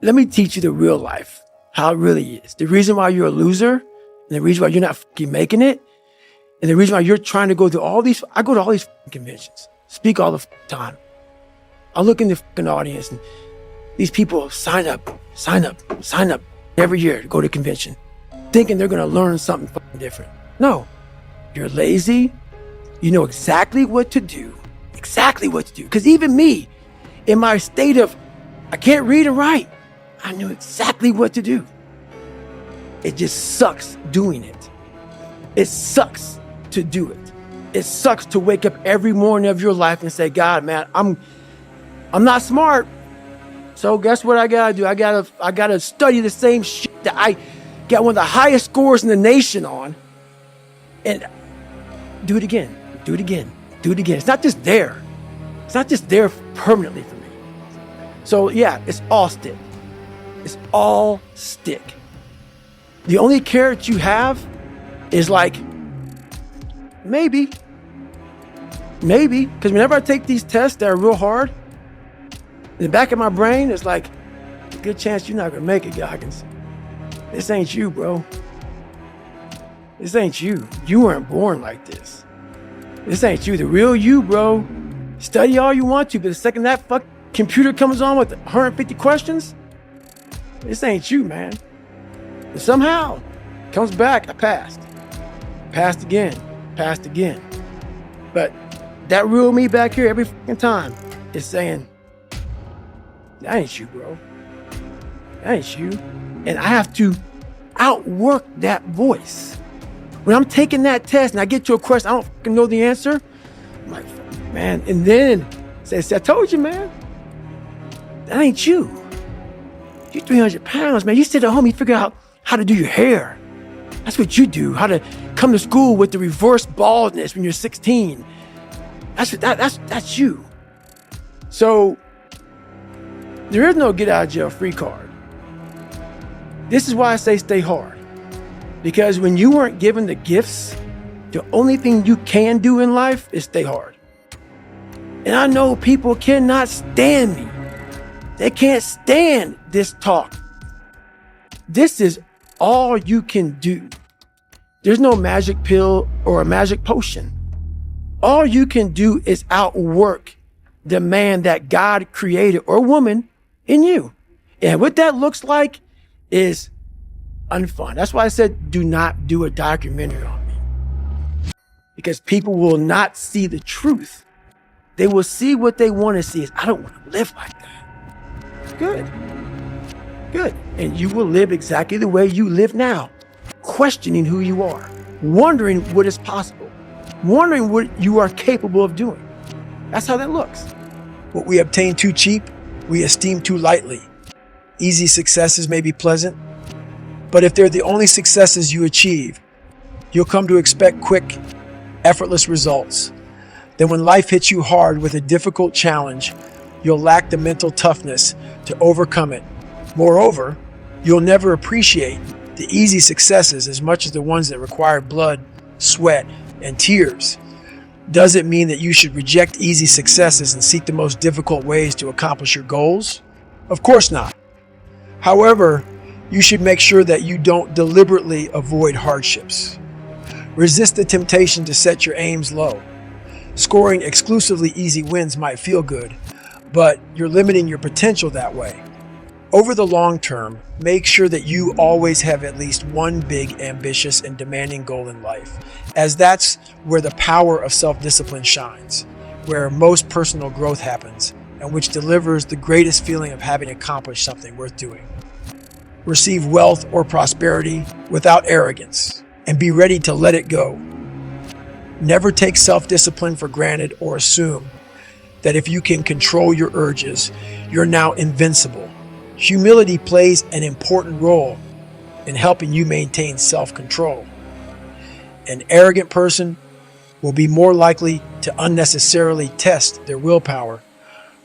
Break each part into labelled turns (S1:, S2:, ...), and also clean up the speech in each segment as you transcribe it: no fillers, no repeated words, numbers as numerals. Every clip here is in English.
S1: let me teach you the real life, how it really is. The reason why you're a loser, and the reason why you're not fucking making it, and the reason why you're trying to go through all these, I go to all these fucking conventions, speak all the time. I look in the fucking audience and these people sign up every year to go to a convention, thinking they're gonna learn something fucking different. No, you're lazy. You know exactly what to do. Because even me, in my state of, I can't read and write, I knew exactly what to do. It just sucks doing it. It sucks to do it. It sucks to wake up every morning of your life and say, God, man, I'm not smart. So guess what I gotta do? I gotta study the same shit that I got one of the highest scores in the nation on, and do it again. It's not just there. It's not just there permanently for me. So yeah, it's all stick. It's all stick. The only carrot you have is like, maybe. Because whenever I take these tests that are real hard, in the back of my brain, it's like, a good chance you're not gonna make it, Goggins. This ain't you, bro. This ain't you. You weren't born like this. This ain't you, the real you, bro. Study all you want to, but the second that fuck computer comes on with 150 questions, this ain't you, man. And somehow, it comes back, I passed. Passed again. But that real me back here every fucking time is saying, that ain't you, bro. That ain't you. And I have to outwork that voice. When I'm taking that test and I get to a question, I don't fucking know the answer, I'm like, man, and then say, I told you, man, that ain't you. You're 300 pounds, man. You sit at home, you figure out how to do your hair. That's what you do. How to come to school with the reverse baldness when you're 16. That's you. So there is no get out of jail free card. This is why I say stay hard. Because when you weren't given the gifts, the only thing you can do in life is stay hard. And I know people cannot stand me. They can't stand this talk. This is all you can do. There's no magic pill or a magic potion. All you can do is outwork the man that God created or woman in you. And what that looks like is unfun. That's why I said, do not do a documentary on me. Because people will not see the truth. They will see what they want to see. Is I don't want to live like that. Good. And you will live exactly the way you live now, questioning who you are, wondering what is possible, wondering what you are capable of doing. That's how that looks.
S2: What we obtain too cheap, we esteem too lightly. Easy successes may be pleasant, but if they're the only successes you achieve, you'll come to expect quick, effortless results. Then when life hits you hard with a difficult challenge, you'll lack the mental toughness to overcome it. Moreover, you'll never appreciate the easy successes as much as the ones that require blood, sweat, and tears. Does it mean that you should reject easy successes and seek the most difficult ways to accomplish your goals? Of course not. However, you should make sure that you don't deliberately avoid hardships. Resist the temptation to set your aims low. Scoring exclusively easy wins might feel good, but you're limiting your potential that way. Over the long term, make sure that you always have at least one big, ambitious, and demanding goal in life, as that's where the power of self-discipline shines, where most personal growth happens, and which delivers the greatest feeling of having accomplished something worth doing. Receive wealth or prosperity without arrogance, and be ready to let it go. Never take self-discipline for granted or assume that if you can control your urges, you're now invincible. Humility plays an important role in helping you maintain self-control. An arrogant person will be more likely to unnecessarily test their willpower,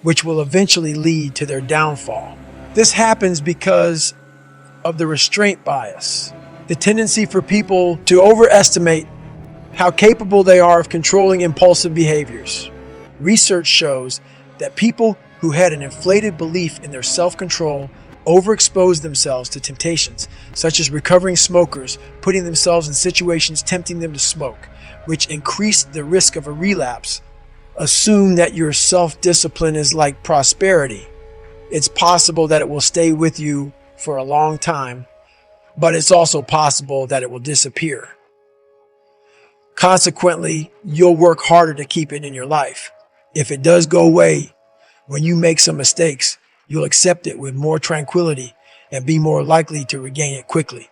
S2: which will eventually lead to their downfall. This happens because of the restraint bias, the tendency for people to overestimate how capable they are of controlling impulsive behaviors. Research shows that people who had an inflated belief in their self-control overexpose themselves to temptations, such as recovering smokers putting themselves in situations tempting them to smoke, which increase the risk of a relapse. Assume that your self-discipline is like prosperity. It's possible that it will stay with you for a long time, but it's also possible that it will disappear. Consequently, you'll work harder to keep it in your life. If it does go away, when you make some mistakes, you'll accept it with more tranquility and be more likely to regain it quickly.